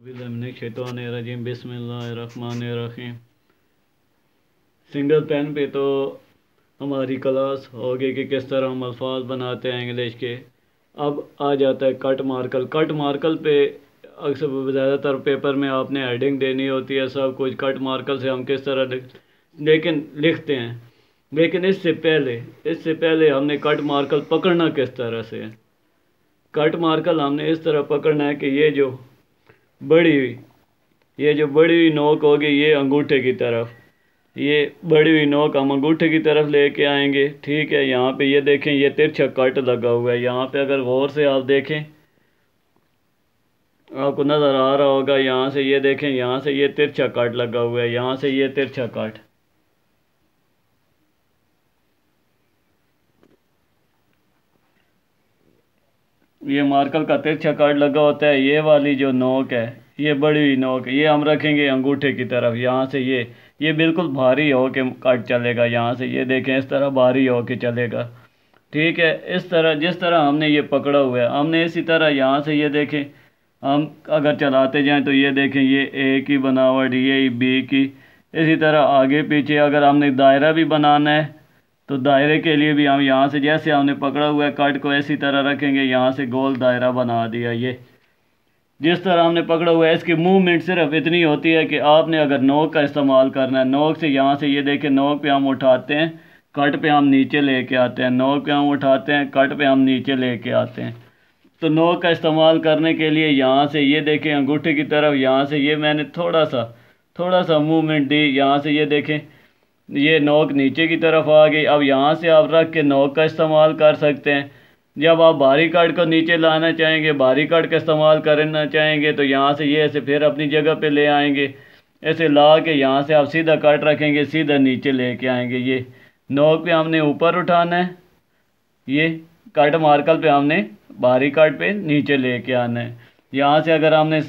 बिस्मिल्लाहिर्रहमानिर्रहीम बिस्मिल्लाहिर्रहमानिर्रहीम। Single pen पे तो हमारी क्लास हो गई कि किस तरह हम अल्फाज बनाते हैं इंग्लिश के। अब आ जाता है कट मार्कर। कट मार्कर पे अक्सर ज़्यादातर पेपर में आपने हेडिंग देनी होती है, सब कुछ कट मार्कर से हम किस तरह लिखते हैं। लेकिन इससे पहले हमने कट मार्कर पकड़ना किस तरह से है। कट मार्कर हमने इस तरह पकड़ना है कि ये जो बड़ी हुई नोक होगी ये अंगूठे की तरफ, ये बड़ी हुई नोक हम अंगूठे की तरफ लेके आएंगे। ठीक है, यहाँ पे ये देखें, ये तिरछा कट लगा हुआ है। यहाँ पे अगर गौर से आप देखें, आपको नज़र आ रहा होगा, यहाँ से ये देखें, यहाँ से ये तिरछा कट लगा हुआ है, यहाँ से ये तिरछा कट। ये मार्कर का तिरछा कट लगा होता है। ये वाली जो नोक है, ये बड़ी हुई नोक, ये हम रखेंगे अंगूठे की तरफ। यहाँ से ये बिल्कुल भारी हो के कट चलेगा। यहाँ से ये देखें, इस तरह भारी हो के चलेगा। ठीक है, इस तरह जिस तरह हमने ये पकड़ा हुआ है, हमने इसी तरह यहाँ से ये देखें, हम अगर चलाते जाएं तो ये देखें, ये ए की बनावट, ये बी की। इसी तरह आगे पीछे अगर हमने दायरा भी बनाना है तो दायरे के लिए भी हम यहाँ से, जैसे हमने पकड़ा हुआ है कट को, इसी तरह रखेंगे। यहाँ से गोल दायरा बना दिया। ये जिस तरह हमने पकड़ा हुआ है, इसकी मूवमेंट सिर्फ इतनी होती है कि आपने अगर नोक का इस्तेमाल करना है, नोक से यहाँ से ये देखें, नोक पे हम उठाते हैं, कट पे हम नीचे लेके आते हैं, नोक पे हम उठाते हैं, कट पे हम नीचे लेके आते हैं। तो नोक का इस्तेमाल करने के लिए यहाँ से ये देखें अंगूठे की तरफ, यहाँ से ये मैंने थोड़ा सा मूवमेंट दी। यहाँ से ये देखें, ये नोक नीचे की तरफ आ गई। अब यहाँ से आप रख के नोक का इस्तेमाल कर सकते हैं। जब आप बाहरी कट को नीचे लाना चाहेंगे, बाहरी कट का इस्तेमाल करना चाहेंगे, तो यहाँ से ये ऐसे फिर अपनी जगह पे ले आएंगे। ऐसे ला के यहाँ से आप सीधा कट रखेंगे, सीधा नीचे लेके आएंगे। ये नोक पे हमने ऊपर उठाना है, ये कट मार्कर पे हमने बाहरी कट पे नीचे लेके आना है। यहाँ से अगर हमने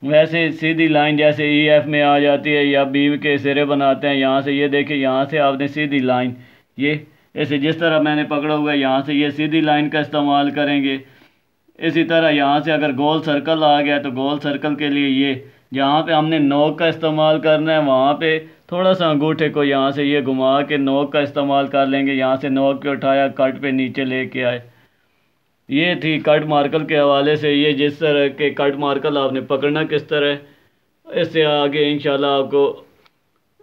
वैसे सीधी लाइन जैसे ई एफ में आ जाती है, या बी के सिरे बनाते हैं, यहाँ से ये देखें, यहाँ से आपने सीधी लाइन, ये ऐसे जिस तरह मैंने पकड़ा हुआ है, यहाँ से ये सीधी लाइन का इस्तेमाल करेंगे। इसी तरह यहाँ से अगर गोल सर्कल आ गया तो गोल सर्कल के लिए ये जहाँ पे हमने नोक का इस्तेमाल करना है, वहाँ पे थोड़ा सा अंगूठे को यहाँ से ये घुमा के नोक का इस्तेमाल कर लेंगे। यहाँ से नोक पे उठाया, कट पे नीचे लेके आए। ये थी कट मार्कर के हवाले से। ये जिस तरह के कट मार्कर आपने पकड़ना किस तरह, इससे आगे इंशाल्लाह आपको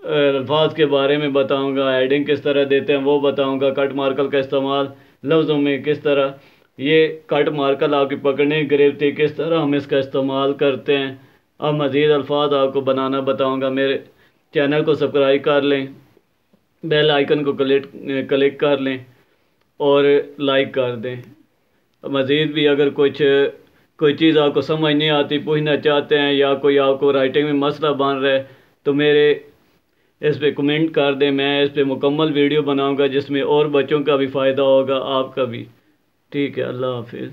अल्फाज के बारे में बताऊंगा, हेडिंग किस तरह देते हैं वो बताऊंगा, कट मार्कर का इस्तेमाल लफ्ज़ों में किस तरह, ये कट मार्कर आपकी पकड़ने की गिरफ्ती किस तरह हम इसका इस्तेमाल करते हैं। अब मज़ीद अल्फाज आपको बनाना बताऊंगा। मेरे चैनल को सब्सक्राइब कर लें, बेल आइकन को क्लिक कर लें और लाइक कर दें। मज़ीद भी अगर कोई चीज़ आपको समझ नहीं आती, पूछना चाहते हैं, या कोई आपको राइटिंग में मसला बन रहा है, तो मेरे इस पे कमेंट कर दें। मैं इस पे मुकम्मल वीडियो बनाऊंगा जिसमें और बच्चों का भी फ़ायदा होगा, आपका भी। ठीक है, अल्लाह हाफिज़।